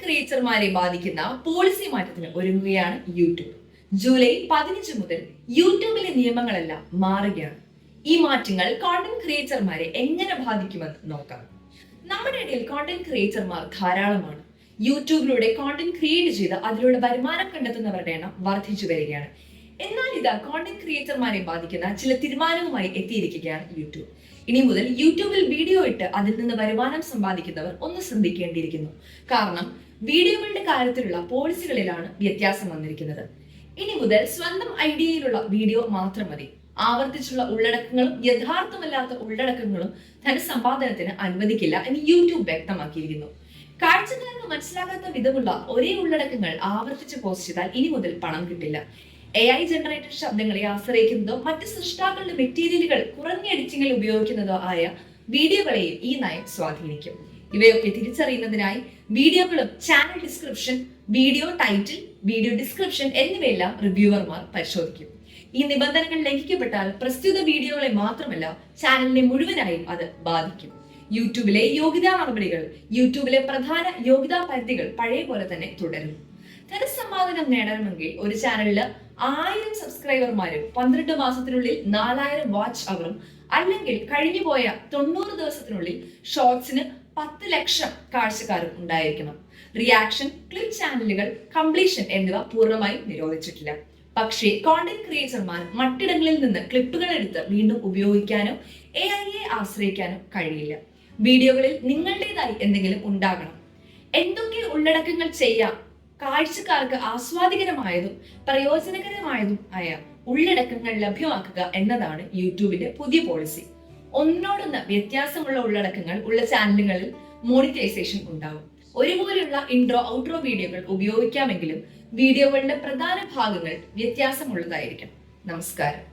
ക്രിയേറ്റർമാരെ ബാധിക്കുന്ന പോളിസി മാറ്റത്തിന് ഒരുങ്ങുകയാണ് യൂട്യൂബ്. ജൂലൈ 15 മുതൽ യൂട്യൂബിലെ നിയമങ്ങളെല്ലാം മാറുകയാണ്. ഈ മാറ്റങ്ങൾ കോണ്ടന്റ് ക്രിയേറ്റർമാരെ എങ്ങനെ ബാധിക്കുമെന്ന് നോക്കാം. നമ്മുടെ ഇടയിൽ കോണ്ടന്റ് ക്രിയേറ്റർമാർ ധാരാളമാണ്. യൂട്യൂബിലൂടെ കോണ്ടന്റ് ക്രിയേറ്റ് ചെയ്ത് അതിലൂടെ വരുമാനം കണ്ടെത്തുന്നവരുടെ എണ്ണം വർദ്ധിച്ചു വരികയാണ്. എന്നാൽ ഇതാ കോണ്ടന്റ് ക്രിയേറ്റർമാരെ ബാധിക്കുന്ന ചില തീരുമാനവുമായി എത്തിയിരിക്കുകയാണ് യൂട്യൂബ്. ഇനി മുതൽ യൂട്യൂബിൽ വീഡിയോ ഇട്ട് അതിൽ നിന്ന് വരുമാനം സമ്പാദിക്കുന്നവർ ഒന്ന് ശ്രദ്ധിക്കേണ്ടിയിരിക്കുന്നു. കാരണം വീഡിയോകളുടെ കാര്യത്തിലുള്ള പോളിസികളിലാണ് വ്യത്യാസം വന്നിരിക്കുന്നത്. ഇനി മുതൽ സ്വന്തം ഐഡിയയിലുള്ള വീഡിയോ മാത്രം മതി. ആവർത്തിച്ചുള്ള ഉള്ളടക്കങ്ങളും യഥാർത്ഥമല്ലാത്ത ഉള്ളടക്കങ്ങളും ധനസമ്പാദനത്തിന് അനുവദിക്കില്ല എന്ന് യൂട്യൂബ് വ്യക്തമാക്കിയിരിക്കുന്നു. കാഴ്ചക്കാർക്ക് മനസ്സിലാകാത്ത വിധമുള്ള ഒരേ ഉള്ളടക്കങ്ങൾ ആവർത്തിച്ച് പോസ്റ്റ് ചെയ്താൽ ഇനി മുതൽ പണം കിട്ടില്ല. AI ജനറേറ്റഡ് ശബ്ദങ്ങളെ ആശ്രയിക്കുന്നതോ മറ്റ് സൃഷ്ടാക്കളുടെ മെറ്റീരിയലുകൾ കുറഞ്ഞ എഡിറ്റിംഗിൽ ഉപയോഗിക്കുന്നതോ ആയ വീഡിയോകളെയും ഈ നയം സ്വാധീനിക്കും. ഇവയൊക്കെ തിരിച്ചറിയുന്നതിനായി വീഡിയോകളും channel description, video title, video description എന്നിവയെല്ലാം റിവ്യൂവർമാർ പരിശോധിക്കും. ഈ നിബന്ധനകൾ ലംഘിക്കപ്പെട്ടാൽ പ്രസ്തുത വീഡിയോകളെ മാത്രമല്ല ചാനലിനെ മുഴുവനായും അത് ബാധിക്കും. യൂട്യൂബിലെ യോഗ്യതാ നടപടികൾ, യൂട്യൂബിലെ പ്രധാന യോഗ്യതാ പരിധികൾ പഴയ പോലെ തന്നെ തുടരും. ധനസമ്പാദനം നേടണമെങ്കിൽ ഒരു ചാനലില് 1000 സബ്സ്ക്രൈബർമാരും 12 മാസത്തിനുള്ളിൽ 4000 വാച്ച് അവറും അല്ലെങ്കിൽ കഴിഞ്ഞുപോയ 90 ദിവസത്തിനുള്ളിൽ ഷോർട്സിന് 10 ലക്ഷം കാഴ്ചക്കാരും ഉണ്ടായിരിക്കണം. റിയാക്ഷൻ, ക്ലിപ്പ് ചാനലുകൾ, കംപ്ലീഷൻ എന്നിവ പൂർണ്ണമായും നിരോധിച്ചിട്ടില്ല. പക്ഷേ കോണ്ടന്റ് ക്രിയേറ്റർമാർ മറ്റിടങ്ങളിൽ നിന്ന് ക്ലിപ്പുകൾ എടുത്ത് വീണ്ടും ഉപയോഗിക്കാനോ AI ആശ്രയിക്കാനോ കഴിയില്ല. വീഡിയോകളിൽ നിങ്ങളുടേതായി എന്തെങ്കിലും ഉണ്ടാകണം. എന്തൊക്കെ ഉള്ളടക്കങ്ങൾ ചെയ്യാം? കാഴ്ചക്കാർക്ക് ആസ്വാദികരമായതും പ്രയോജനകരമായതും ആയ ഉള്ളടക്കങ്ങൾ ലഭ്യമാക്കുക എന്നതാണ് യൂട്യൂബിന്റെ പുതിയ പോളിസി. ഒന്നോടൊന്ന് വ്യത്യാസമുള്ള ഉള്ളടക്കങ്ങൾ ഉള്ള ചാനലുകളിൽ മോണിറ്റൈസേഷൻ ഉണ്ടാവും. ഒരുപോലെയുള്ള ഇൻട്രോ ഔട്ട്രോ വീഡിയോകൾ ഉപയോഗിക്കാമെങ്കിലും വീഡിയോകളുടെ പ്രധാന ഭാഗങ്ങൾ വ്യത്യാസമുള്ളതായിരിക്കും. നമസ്കാരം.